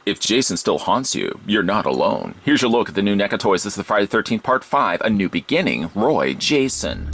If Jason still haunts you, you're not alone. Here's your look at the new NECA toys. This is the Friday the 13th Part 5, A New Beginning, Roy Jason.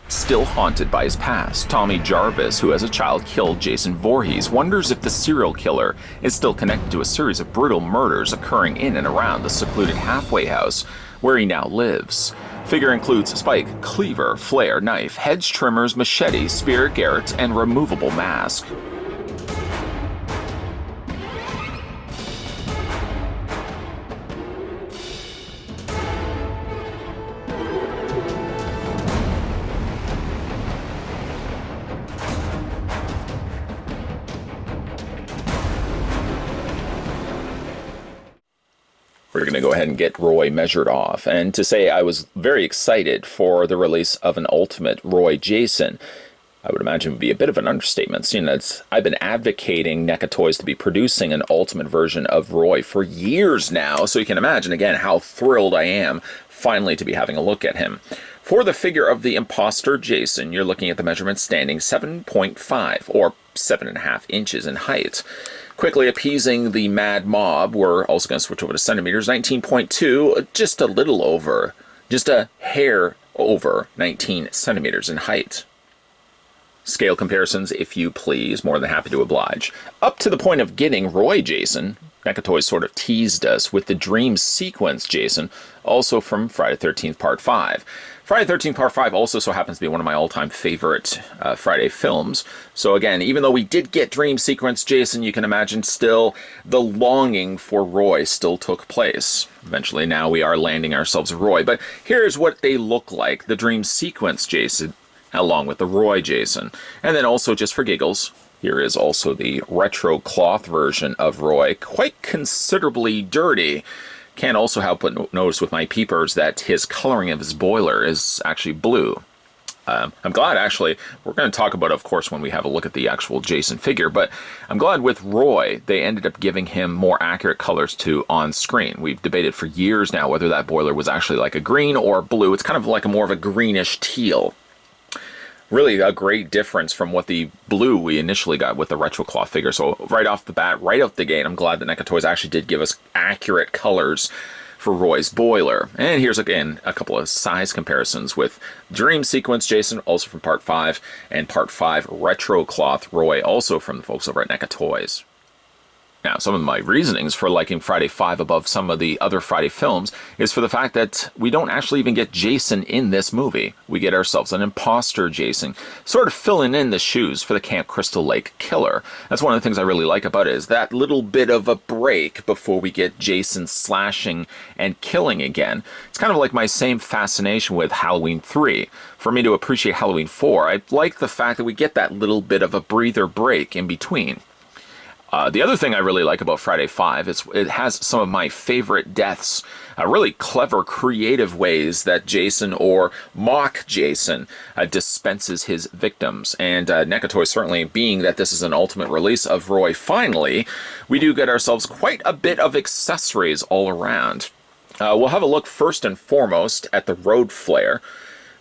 Still haunted by his past, Tommy Jarvis, who as a child killed Jason Voorhees, wonders if the serial killer is still connected to a series of brutal murders occurring in and around the secluded halfway house where he now lives. Figure includes spike, cleaver, flare, knife, hedge trimmers, machete, spear, garrote, and removable mask. We're going to go ahead and get Roy measured off. And to say I was very excited for the release of an Ultimate Roy Jason, I would imagine would be a bit of an understatement, seeing that I've been advocating NECA Toys to be producing an Ultimate version of Roy for years now. So you can imagine, again, how thrilled I am finally to be having a look at him. For the figure of the imposter Jason, you're looking at the measurement standing 7.5 or 7.5 inches in height. Quickly appeasing the mad mob, we're also going to switch over to centimeters, 19.2, just a little over, just a hair over 19 centimeters in height. Scale comparisons, if you please, more than happy to oblige. Up to the point of getting Roy Jason, NECA Toys sort of teased us with the Dream Sequence Jason, also from Friday the 13th Part 5. Friday the 13th Part 5 also so happens to be one of my all-time favorite Friday films. So again, even though we did get Dream Sequence Jason, you can imagine still the longing for Roy still took place. Eventually now we are landing ourselves a Roy. But here's what they look like, the Dream Sequence Jason, along with the Roy Jason. And then also, just for giggles, here is also the retro cloth version of Roy, quite considerably dirty. Can't also help but notice with my peepers that his coloring of his boiler is actually blue. I'm glad, actually, we're going to talk about it, of course, when we have a look at the actual Jason figure, but I'm glad with Roy, they ended up giving him more accurate colors to on screen. We've debated for years now whether that boiler was actually like a green or blue. It's kind of like a more of a greenish teal. Really a great difference from what the blue we initially got with the retro cloth figure. So right off the bat, right out the gate, I'm glad that NECA Toys actually did give us accurate colors for Roy's boiler. And here's again a couple of size comparisons with Dream Sequence Jason, also from Part 5, and Part 5 retro cloth Roy, also from the folks over at NECA Toys. Now, some of my reasonings for liking Friday 5 above some of the other Friday films is for the fact that we don't actually even get Jason in this movie. We get ourselves an imposter Jason, sort of filling in the shoes for the Camp Crystal Lake killer. That's one of the things I really like about it, is that little bit of a break before we get Jason slashing and killing again. It's kind of like my same fascination with Halloween 3. For me to appreciate Halloween 4, I like the fact that we get that little bit of a breather break in between. The other thing I really like about Friday 5 is it has some of my favorite deaths, really clever, creative ways that Jason, or mock Jason, dispenses his victims. And NECA Toys, certainly being that this is an ultimate release of Roy finally, we do get ourselves quite a bit of accessories all around. We'll have a look first and foremost at the road flare.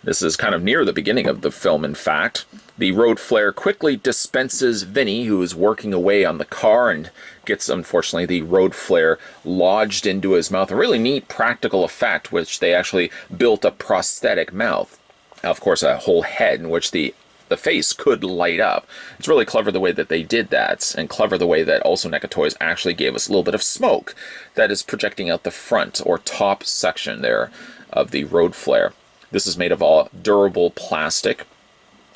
This is kind of near the beginning of the film, in fact. The road flare quickly dispenses Vinny, who is working away on the car, and gets, unfortunately, the road flare lodged into his mouth. A really neat practical effect, which they actually built a prosthetic mouth. Of course, a whole head in which the face could light up. It's really clever the way that they did that, and clever the way that also NECA Toys actually gave us a little bit of smoke that is projecting out the front or top section there of the road flare. This is made of all durable plastic.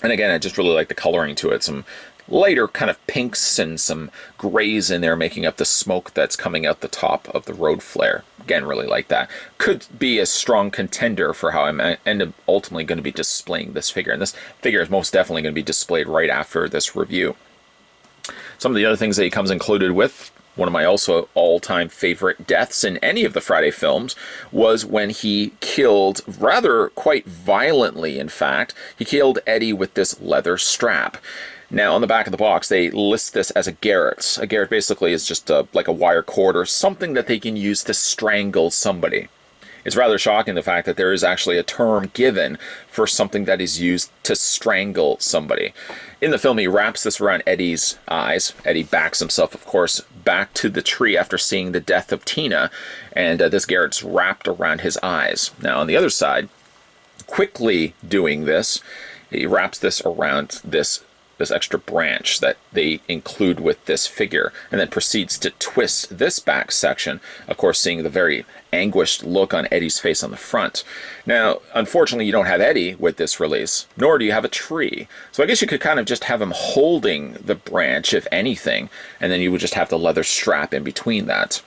And again, I just really like the coloring to it. Some lighter kind of pinks and some grays in there making up the smoke that's coming out the top of the road flare. Again, really like that. Could be a strong contender for how I'm ultimately going to be displaying this figure. And this figure is most definitely going to be displayed right after this review. Some of the other things that he comes included with One of my also all-time favorite deaths in any of the Friday films was when he killed, rather quite violently in fact, he killed Eddie with this leather strap. Now, on the back of the box, they list this as a garrote. A garrote basically is just like a wire cord or something that they can use to strangle somebody. It's rather shocking the fact that there is actually a term given for something that is used to strangle somebody. In the film, he wraps this around Eddie's eyes. Eddie backs himself, of course, back to the tree after seeing the death of Tina, and this garrote's wrapped around his eyes. Now, on the other side, quickly doing this, he wraps this around this extra branch that they include with this figure, and then proceeds to twist this back section, of course seeing the very anguished look on Eddie's face on the front. Now, unfortunately, you don't have Eddie with this release, nor do you have a tree. So I guess you could kind of just have him holding the branch, if anything, and then you would just have the leather strap in between that.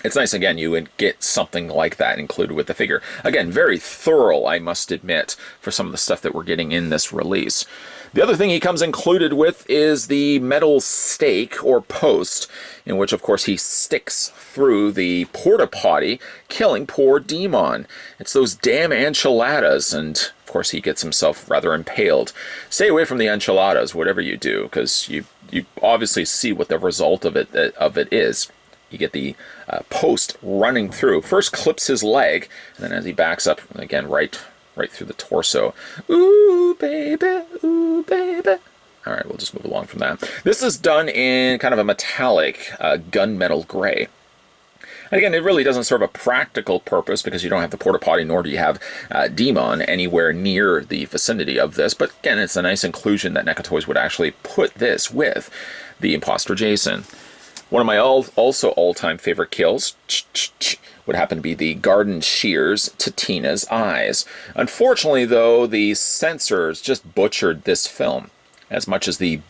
It's nice, again, you would get something like that included with the figure. Again, very thorough, I must admit, for some of the stuff that we're getting in this release. The other thing he comes included with is the metal stake or post, in which, of course, he sticks through the porta potty, killing poor Demon. It's those damn enchiladas, and of course he gets himself rather impaled. Stay away from the enchiladas, whatever you do, because you obviously see what the result of it is. You get the post running through. First clips his leg, and then as he backs up, again, right through the torso. Ooh, baby, ooh, baby. All right, we'll just move along from that. This is done in kind of a metallic gunmetal gray. And again, it really doesn't serve a practical purpose because you don't have the porta potty, nor do you have Demon anywhere near the vicinity of this. But again, it's a nice inclusion that NECA Toys would actually put this with the Imposter Jason. One of my also all-time favorite kills would happen to be the garden shears to Tina's eyes. Unfortunately, though, the censors just butchered this film. As much as the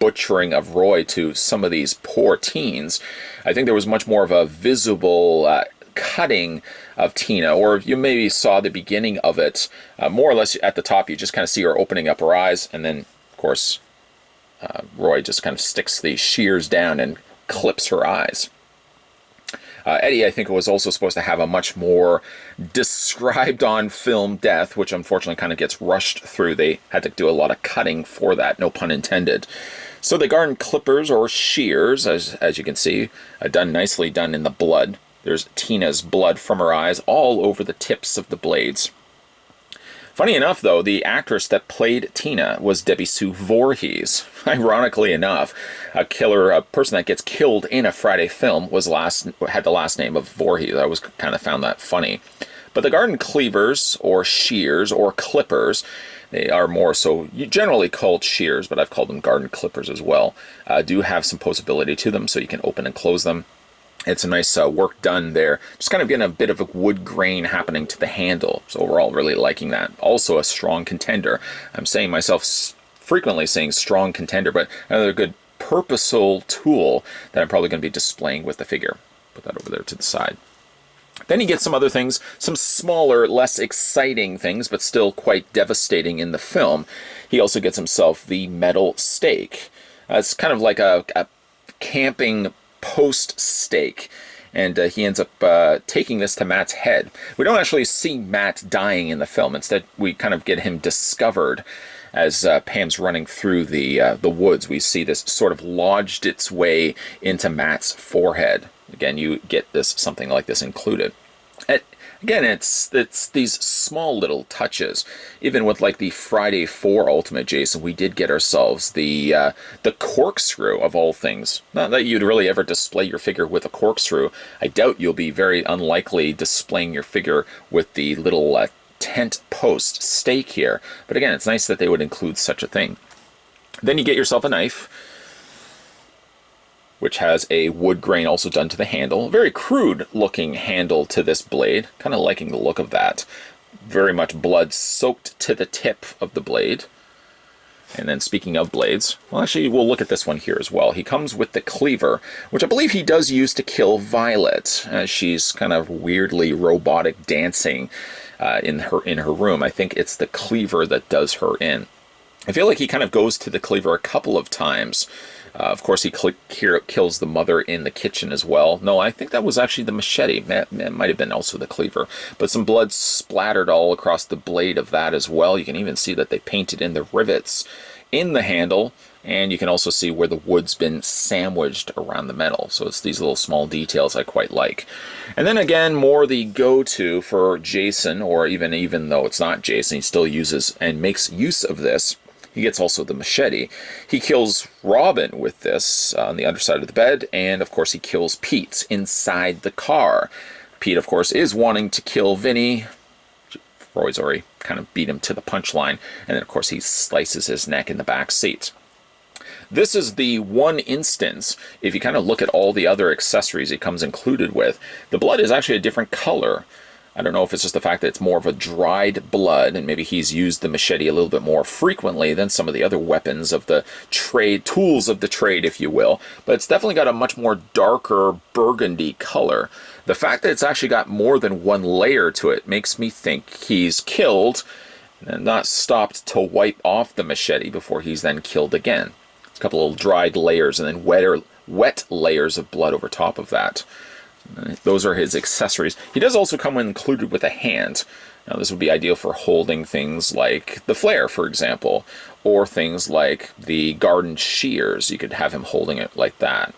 butchering of Roy to some of these poor teens, I think there was much more of a visible cutting of Tina, or you maybe saw the beginning of it. More or less at the top, you just kind of see her opening up her eyes, and then, of course, Roy just kind of sticks the shears down and clips her eyes. Eddie, I think, was also supposed to have a much more described on film death, which unfortunately kind of gets rushed through. They had to do a lot of cutting for that, no pun intended. So the garden clippers or shears, as you can see, nicely done in the blood. There's Tina's blood from her eyes all over the tips of the blades. Funny enough, though, the actress that played Tina was Debbie Sue Voorhees. Ironically enough, a person that gets killed in a Friday film had the last name of Voorhees. I always kind of found that funny. But the garden cleavers, or shears, or clippers, they are more so generally called shears, but I've called them garden clippers as well, do have some poseability to them, so you can open and close them. It's a nice work done there. Just kind of getting a bit of a wood grain happening to the handle. So overall, really liking that. Also a strong contender. I'm saying myself frequently saying strong contender, but another good purposeful tool that I'm probably going to be displaying with the figure. Put that over there to the side. Then you get some other things, some smaller, less exciting things, but still quite devastating in the film. He also gets himself the metal stake. It's kind of like a camping post stake, and he ends up taking this to Matt's head. We don't actually see Matt dying in the film. Instead, we kind of get him discovered as Pam's running through the woods. We see this sort of lodged its way into Matt's forehead. Again, you get something like this included. Again, it's these small little touches. Even with like the Friday 4 Ultimate Jason, we did get ourselves the corkscrew of all things. Not that you'd really ever display your figure with a corkscrew. I doubt you'll be very unlikely displaying your figure with the little tent post stake here. But again, it's nice that they would include such a thing. Then you get yourself a knife, which has a wood grain also done to the handle. Very crude looking handle to this blade. Kind of liking the look of that. Very much blood soaked to the tip of the blade. And then speaking of blades, well, actually we'll look at this one here as well. He comes with the cleaver, which I believe he does use to kill Violet, as she's kind of weirdly robotic dancing in her room. I think it's the cleaver that does her in. I feel like he kind of goes to the cleaver a couple of times Of course, he kills the mother in the kitchen as well. No, I think that was actually the machete. That might have been also the cleaver. But some blood splattered all across the blade of that as well. You can even see that they painted in the rivets in the handle. And you can also see where the wood's been sandwiched around the metal. So it's these little small details I quite like. And then again, more the go-to for Jason, or even though it's not Jason, he still uses and makes use of this. He gets also the machete. He kills Robin with this on the underside of the bed, and of course he kills Pete inside the car. Pete, of course, is wanting to kill Vinny. Roy's already kind of beat him to the punchline, and then of course he slices his neck in the back seat. This is the one instance, if you kind of look at all the other accessories it comes included with, the blood is actually a different color. I don't know if it's just the fact that it's more of a dried blood, and maybe he's used the machete a little bit more frequently than some of the other weapons of the trade, tools of the trade, if you will. But it's definitely got a much more darker burgundy color. The fact that it's actually got more than one layer to it makes me think he's killed and not stopped to wipe off the machete before he's then killed again. It's a couple of dried layers and then wet layers of blood over top of that. Those are his accessories. He does also come included with a hand. Now this would be ideal for holding things like the flare, for example, or things like the garden shears. You could have him holding it like that.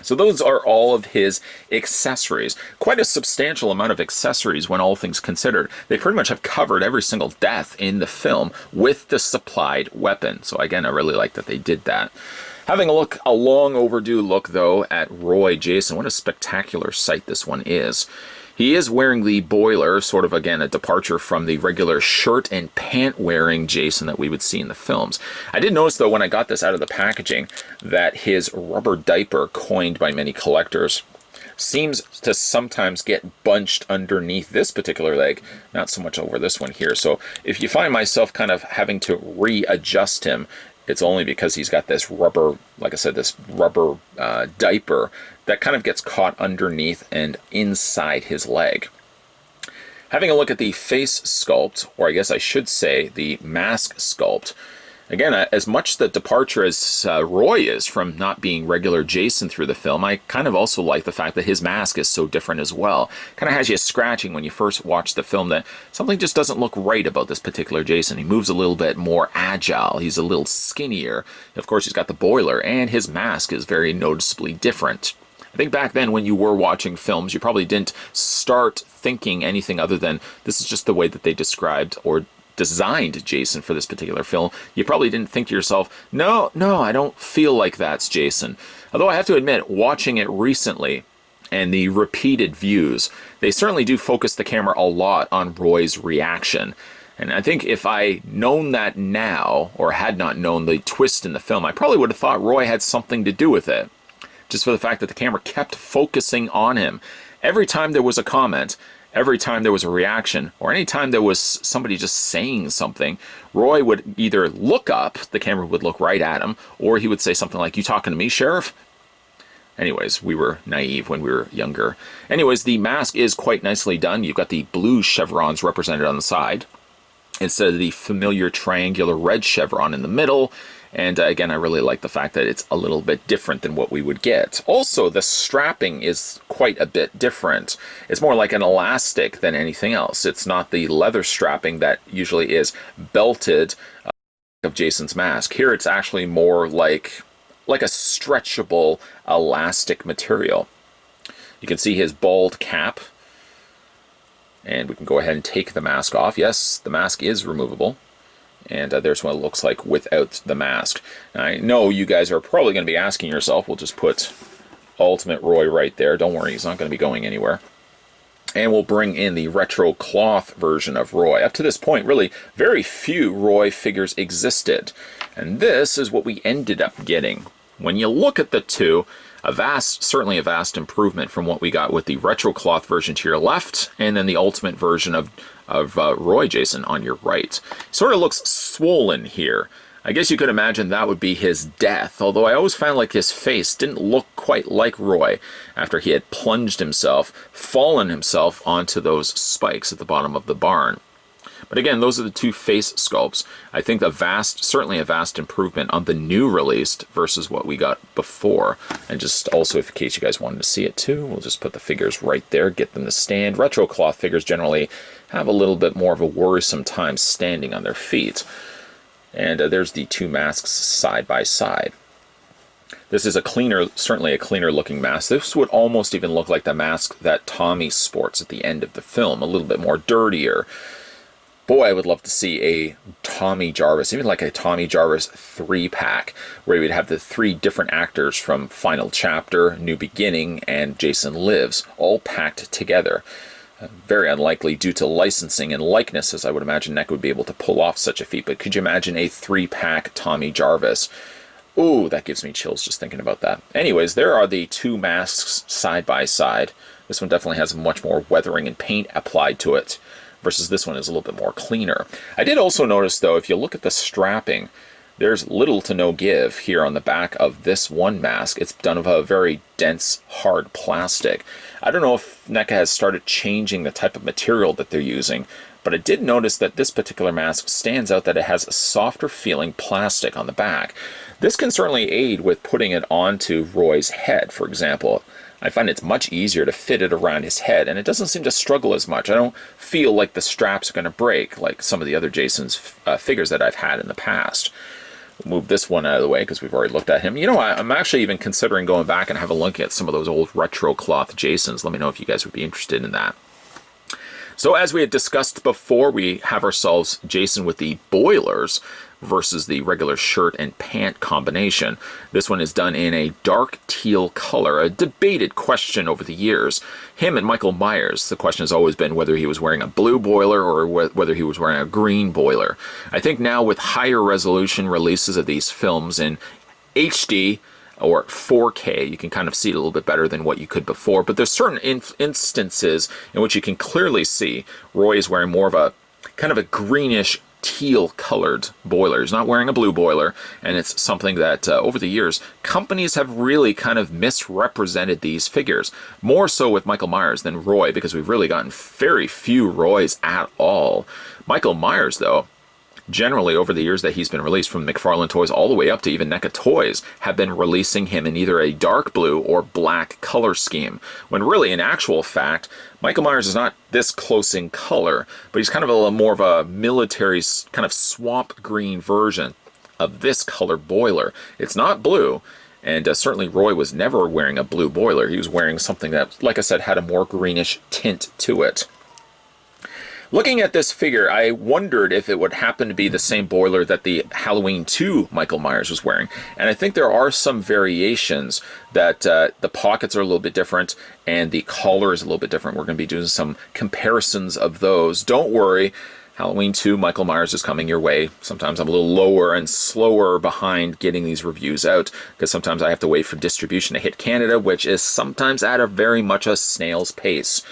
So those are all of his accessories. Quite a substantial amount of accessories when all things considered. They pretty much have covered every single death in the film with the supplied weapon. So again, I really like that they did that. Having a long overdue look, though, at Roy Jason. What a spectacular sight this one is. He is wearing the boiler, sort of, again, a departure from the regular shirt and pant wearing Jason that we would see in the films. I did notice, though, when I got this out of the packaging, that his rubber diaper, coined by many collectors, seems to sometimes get bunched underneath this particular leg, not so much over this one here. So if you find myself kind of having to readjust him, it's only because he's got this rubber, like I said, this rubber diaper that kind of gets caught underneath and inside his leg. Having a look at the face sculpt, or I guess I should say the mask sculpt, again, as much the departure as Roy is from not being regular Jason through the film, I kind of also like the fact that his mask is so different as well. Kind of has you scratching when you first watch the film that something just doesn't look right about this particular Jason. He moves a little bit more agile. He's a little skinnier. Of course, he's got the boiler, and his mask is very noticeably different. I think back then when you were watching films, you probably didn't start thinking anything other than this is just the way that they described or designed Jason for this particular film. You probably didn't think to yourself, no, I don't feel like that's Jason. Although I have to admit, watching it recently and the repeated views, they certainly do focus the camera a lot on Roy's reaction. And I think if I known that now, or had not known the twist in the film, I probably would have thought Roy had something to do with it. Just for the fact that the camera kept focusing on him. Every time there was a comment, every time there was a reaction, or any time there was somebody just saying something, Roy would either look up, the camera would look right at him, or he would say something like, "You talking to me, Sheriff?" Anyways, we were naive when we were younger. Anyways, the mask is quite nicely done. You've got the blue chevrons represented on the side, instead of the familiar triangular red chevron in the middle. And again, I really like the fact that it's a little bit different than what we would get. Also, the strapping is quite a bit different. It's more like an elastic than anything else. It's not the leather strapping that usually is belted of Jason's mask. Here it's actually more like a stretchable elastic material. You can see his bald cap. And we can go ahead and take the mask off. Yes, the mask is removable. And there's what it looks like without the mask. Now, I know you guys are probably going to be asking yourself, we'll just put Ultimate Roy right there. Don't worry, he's not going to be going anywhere. And we'll bring in the retro cloth version of Roy. Up to this point, really, very few Roy figures existed. And this is what we ended up getting. When you look at the two, certainly a vast improvement from what we got with the retro cloth version to your left, and then the ultimate version of Roy Jason on your right. Sort of looks swollen here. I guess you could imagine that would be his death, although I always found like his face didn't look quite like Roy after he had fallen himself onto those spikes at the bottom of the barn. But again, those are the two face sculpts. I think certainly a vast improvement on the new released versus what we got before. And just also, in case you guys wanted to see it too, we'll just put the figures right there, get them to stand. Retro cloth figures generally have a little bit more of a worrisome time standing on their feet. And there's the two masks side by side. This is certainly a cleaner looking mask. This would almost even look like the mask that Tommy sports at the end of the film, a little bit more dirtier. Boy, I would love to see a Tommy Jarvis, even like a Tommy Jarvis 3-pack, where you would have the 3 different actors from Final Chapter, New Beginning, and Jason Lives, all packed together. Very unlikely due to licensing and likenesses. I would imagine NECA would be able to pull off such a feat, but could you imagine a 3-pack Tommy Jarvis? Ooh, that gives me chills just thinking about that. Anyways, there are the two masks side by side. This one definitely has much more weathering and paint applied to it, versus this one is a little bit more cleaner. I did also notice, though, if you look at the strapping, there's little to no give here on the back of this one mask. It's done of a very dense, hard plastic. I don't know if NECA has started changing the type of material that they're using, but I did notice that this particular mask stands out that it has a softer feeling plastic on the back. This can certainly aid with putting it onto Roy's head, for example. I find it's much easier to fit it around his head, and it doesn't seem to struggle as much. I don't feel like the straps are going to break like some of the other Jason's figures that I've had in the past. We'll move this one out of the way because we've already looked at him. You know, I'm actually even considering going back and have a look at some of those old retro cloth Jasons. Let me know if you guys would be interested in that. So as we had discussed before, we have ourselves Jason with the boilers versus the regular shirt and pant combination. This one is done in a dark teal color, a debated question over the years. Him and Michael Myers, the question has always been whether he was wearing a blue boiler or whether he was wearing a green boiler. I think now with higher resolution releases of these films in HD or 4K, you can kind of see it a little bit better than what you could before, but there's certain instances in which you can clearly see Roy is wearing more of a kind of a greenish teal colored boiler. He's not wearing a blue boiler, and it's something that over the years companies have really kind of misrepresented these figures, more so with Michael Myers than Roy, because we've really gotten very few Roys at all. Michael Myers, though, generally over the years that he's been released, from McFarlane Toys all the way up to even NECA Toys, have been releasing him in either a dark blue or black color scheme, when really in actual fact Michael Myers is not this close in color, but he's kind of a little more of a military kind of swamp green version of this color boiler. It's not blue, and certainly Roy was never wearing a blue boiler. He was wearing something that, like I said, had a more greenish tint to it. Looking at this figure, I wondered if it would happen to be the same boiler that the Halloween 2 Michael Myers was wearing. And I think there are some variations that the pockets are a little bit different and the collar is a little bit different. We're going to be doing some comparisons of those. Don't worry, Halloween 2 Michael Myers is coming your way. Sometimes I'm a little lower and slower behind getting these reviews out because sometimes I have to wait for distribution to hit Canada, which is sometimes at a very much a snail's pace.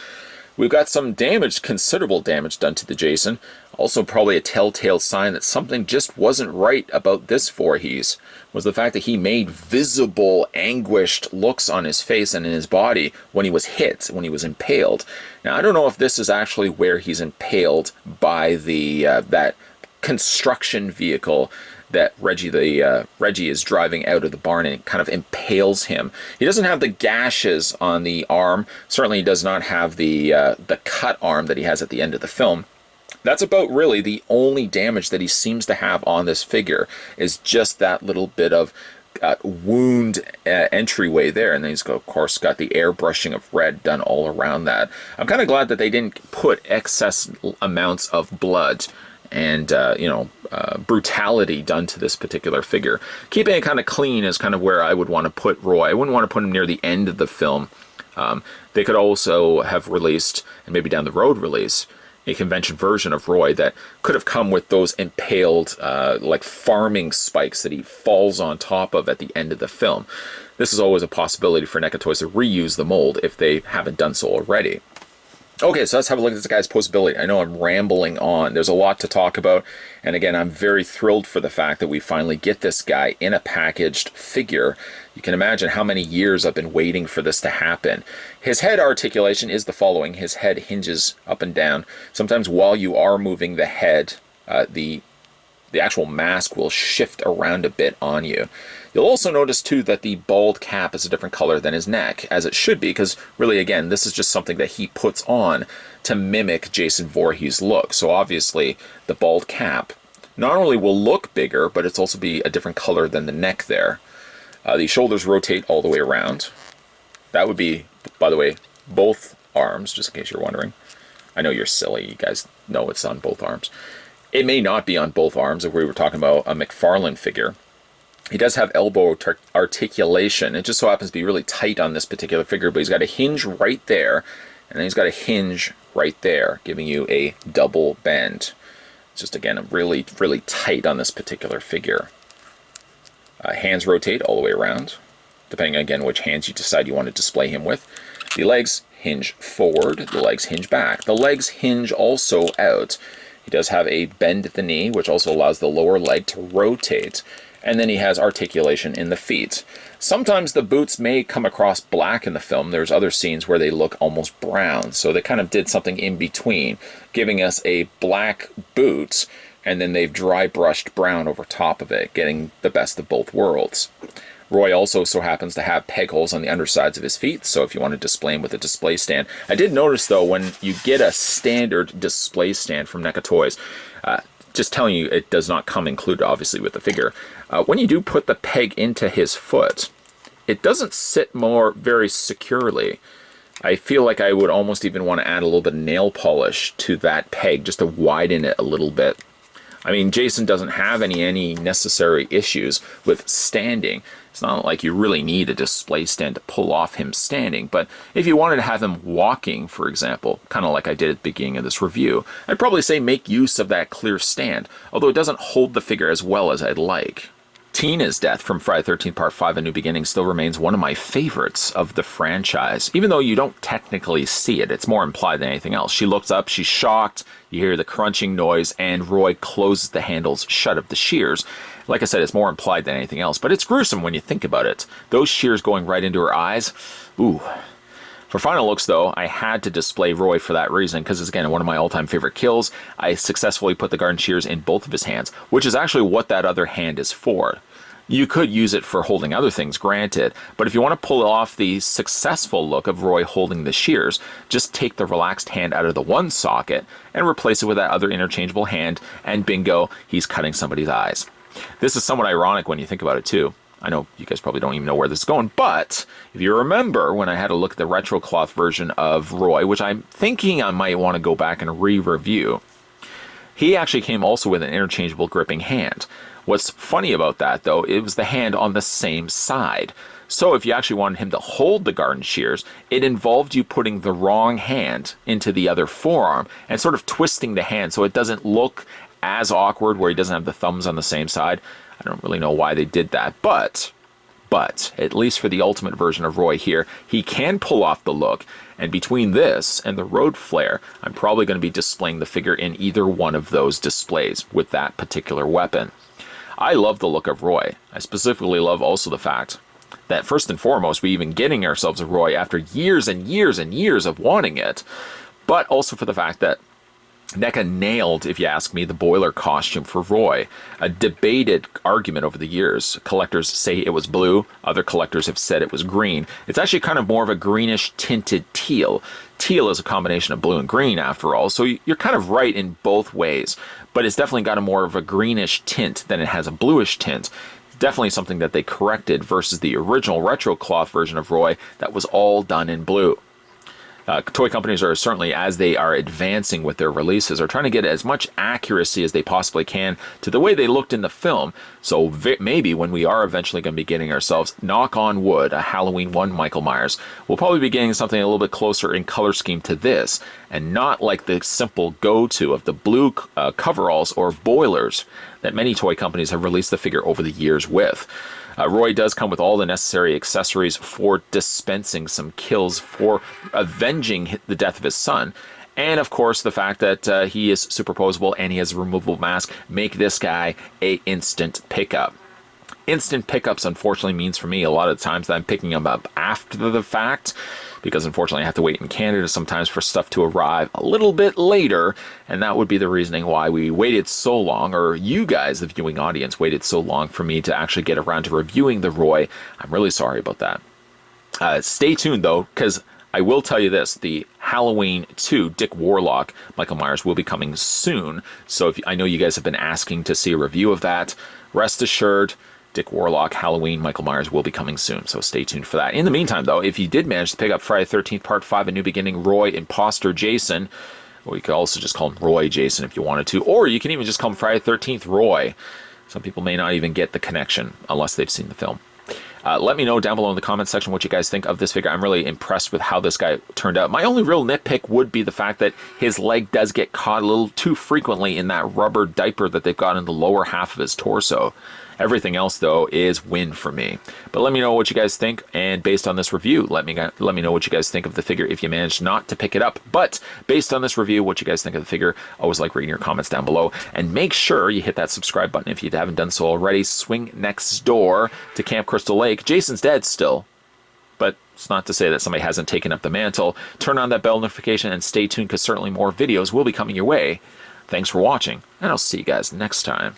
We've got some damage, considerable damage done to the Jason. Also probably a telltale sign that something just wasn't right about this Voorhees, was the fact that he made visible, anguished looks on his face and in his body when he was hit, when he was impaled. Now, I don't know if this is actually where he's impaled by the that construction vehicle that Reggie is driving out of the barn, and it kind of impales him. He doesn't have the gashes on the arm. Certainly he does not have the cut arm that he has at the end of the film. That's about really the only damage that he seems to have on this figure, is just that little bit of wound entryway there, and then he's of course got the airbrushing of red done all around that. I'm kind of glad that they didn't put excess amounts of blood and brutality done to this particular figure. Keeping it kind of clean is kind of where I would want to put Roy. I wouldn't want to put him near the end of the film. They could also have released, and maybe down the road release, a convention version of Roy that could have come with those impaled like farming spikes that he falls on top of at the end of the film. This is always a possibility for NECA Toys to reuse the mold if they haven't done so already. Okay, so let's have a look at this guy's poseability. I know I'm rambling on. There's a lot to talk about. And again, I'm very thrilled for the fact that we finally get this guy in a packaged figure. You can imagine how many years I've been waiting for this to happen. His head articulation is the following. His head hinges up and down. Sometimes while you are moving the head, the actual mask will shift around a bit on you. You'll also notice too that the bald cap is a different color than his neck, as it should be, because really again, this is just something that he puts on to mimic Jason Voorhees' look. So obviously the bald cap not only will look bigger, but it's also be a different color than the neck there. The shoulders rotate all the way around. That would be, by the way, both arms, just in case you're wondering. I know you're silly, you guys know it's on both arms. It may not be on both arms if we were talking about a McFarlane figure. He does have elbow articulation. It just so happens to be really tight on this particular figure, but he's got a hinge right there, and then he's got a hinge right there, giving you a double bend. It's just, again, really, really tight on this particular figure. Hands rotate all the way around, depending, again, which hands you decide you want to display him with. The legs hinge forward, the legs hinge back. The legs hinge also out. He does have a bend at the knee, which also allows the lower leg to rotate. And then he has articulation in the feet. Sometimes the boots may come across black in the film. There's other scenes where they look almost brown. So they kind of did something in between, giving us a black boot, and then they've dry brushed brown over top of it, getting the best of both worlds. Roy also so happens to have peg holes on the undersides of his feet, so if you want to display him with a display stand. I did notice, though, when you get a standard display stand from NECA Toys, just telling you, it does not come included, obviously, with the figure. When you do put the peg into his foot, it doesn't sit very securely. I feel like I would almost even want to add a little bit of nail polish to that peg, just to widen it a little bit. I mean, Jason doesn't have any necessary issues with standing. It's not like you really need a display stand to pull off him standing, but if you wanted to have him walking, for example, kind of like I did at the beginning of this review, I'd probably say make use of that clear stand, although it doesn't hold the figure as well as I'd like. Tina's death from Friday the 13th Part 5 A New Beginning still remains one of my favorites of the franchise. Even though you don't technically see it, it's more implied than anything else. She looks up, she's shocked, you hear the crunching noise, and Roy closes the handles shut of the shears. Like I said, it's more implied than anything else, but it's gruesome when you think about it. Those shears going right into her eyes, ooh. For final looks, though, I had to display Roy for that reason, because it's, again, one of my all-time favorite kills. I successfully put the garden shears in both of his hands, which is actually what that other hand is for. You could use it for holding other things, granted, but if you want to pull off the successful look of Roy holding the shears, just take the relaxed hand out of the one socket and replace it with that other interchangeable hand, and bingo, he's cutting somebody's eyes. This is somewhat ironic when you think about it, too. I know you guys probably don't even know where this is going, but if you remember when I had a look at the retro cloth version of Roy, which I'm thinking I might want to go back and re-review, he actually came also with an interchangeable gripping hand. What's funny about that, though, it was the hand on the same side. So if you actually wanted him to hold the garden shears, it involved you putting the wrong hand into the other forearm and sort of twisting the hand so it doesn't look as awkward where he doesn't have the thumbs on the same side. I don't really know why they did that, but at least for the ultimate version of Roy here, he can pull off the look, and between this and the road flare, I'm probably going to be displaying the figure in either one of those displays with that particular weapon. I love the look of Roy. I specifically love also the fact that first and foremost, we even getting ourselves a Roy after years and years and years of wanting it, but also for the fact that NECA nailed, if you ask me, the boiler costume for Roy. A debated argument over the years. Collectors say it was blue. Other collectors have said it was green. It's actually kind of more of a greenish tinted teal. Teal is a combination of blue and green, after all, so you're kind of right in both ways. But it's definitely got a more of a greenish tint than it has a bluish tint. Definitely something that they corrected versus the original retro cloth version of Roy that was all done in blue. Toy companies are certainly, as they are advancing with their releases, are trying to get as much accuracy as they possibly can to the way they looked in the film. So maybe when we are eventually going to be getting ourselves, knock on wood, a Halloween 1 Michael Myers, we'll probably be getting something a little bit closer in color scheme to this, and not like the simple go-to of the blue coveralls or boilers that many toy companies have released the figure over the years with. Roy does come with all the necessary accessories for dispensing some kills, for avenging the death of his son. And of course, the fact that he is superposable and he has a removable mask make this guy a instant pickup. Instant pickups, unfortunately, means for me a lot of times that I'm picking them up after the fact, because unfortunately I have to wait in Canada sometimes for stuff to arrive a little bit later, and that would be the reasoning why we waited so long, or you guys, the viewing audience, waited so long for me to actually get around to reviewing the Roy. I'm really sorry about that. Stay tuned, though, because I will tell you this, the Halloween 2 Dick Warlock Michael Myers will be coming soon, so I know you guys have been asking to see a review of that. Rest assured, Dick Warlock, Halloween, Michael Myers will be coming soon, so stay tuned for that. In the meantime, though, if you did manage to pick up Friday the 13th Part 5, A New Beginning, Roy, Imposter Jason, or you could also just call him Roy Jason if you wanted to, or you can even just call him Friday the 13th Roy. Some people may not even get the connection unless they've seen the film. Let me know down below in the comment section what you guys think of this figure. I'm really impressed with how this guy turned out. My only real nitpick would be the fact that his leg does get caught a little too frequently in that rubber diaper that they've got in the lower half of his torso. Everything else, though, is win for me. But let me know what you guys think, and based on this review, let me know what you guys think of the figure if you managed not to pick it up. But based on this review, what you guys think of the figure, I always like reading your comments down below. And make sure you hit that subscribe button if you haven't done so already. Swing next door to Camp Crystal Lake. Jason's dead still, but it's not to say that somebody hasn't taken up the mantle. Turn on that bell notification and stay tuned, because certainly more videos will be coming your way. Thanks for watching, and I'll see you guys next time.